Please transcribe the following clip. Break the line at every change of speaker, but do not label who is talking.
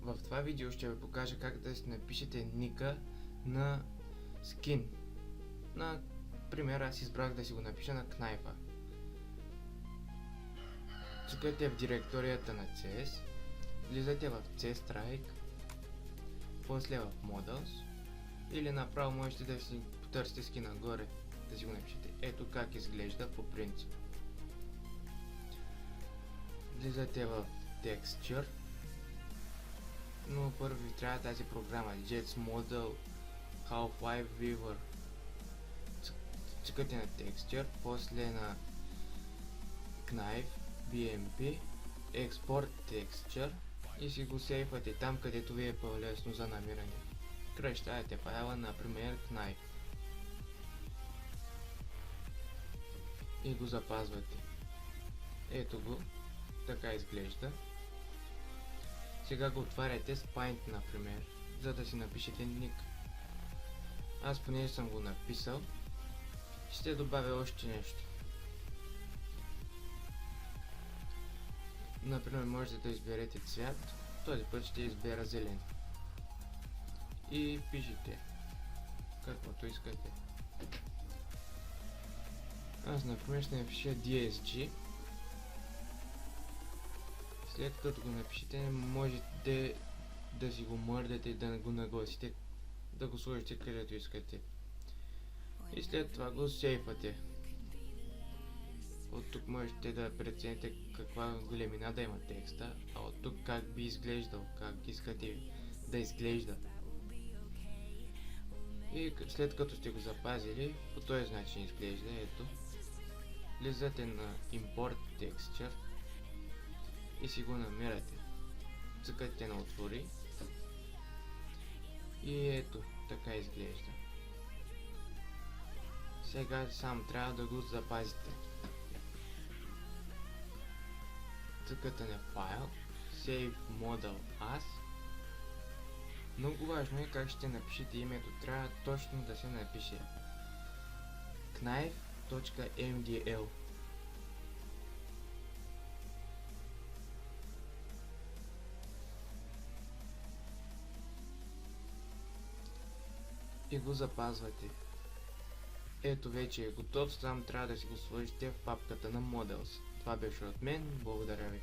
В това видео ще ви покажа как да си напишете ника на скин. Например, аз избрах да си го напиша на Knife. Цъкате в директорията на CS, влизате в C-Strike, после в Models или направо можете да си потърсите скина нагоре, да си го напишете. Ето как изглежда по принцип. Влизате в Texture, но първо ви трябва тази програма Jets Model Half-Life Viewer. Цъкате на Texture, после на Knife, BMP, Export Texture и си го сейфате там, където ви е по-лесно за намиране. Кръщавате файла, например Knife, и го запазвате. Ето го, така изглежда. Сега го отваряте с Paint, например, за да си напишете ник. Аз понеже съм го написал, ще добавя още нещо. Например, можете да изберете цвят, този път ще избера зелен. И пишете каквото искате. Аз например ще напиша DSG. След като го напишете, можете да си го мърдате, да го нагласите, да го сложите където искате. И след това го сейфате. От тук можете да прецените каква големина да има текста, а от тук как би изглеждал, как искате да изглежда. И след като сте го запазили, по този начин изглежда. Ето, влизате на Import Texture и си го намирате. Цъкате на отвори и ето, така изглежда. Сега само трябва да го запазите. Цъкате на файл, Save Model As. Много важно е как ще напишете името. Трябва точно да се напише Knife.mdl. И го запазвате. Ето, вече е готов, само трябва да си го сложите в папката на Models. Това беше от мен, благодаря ви.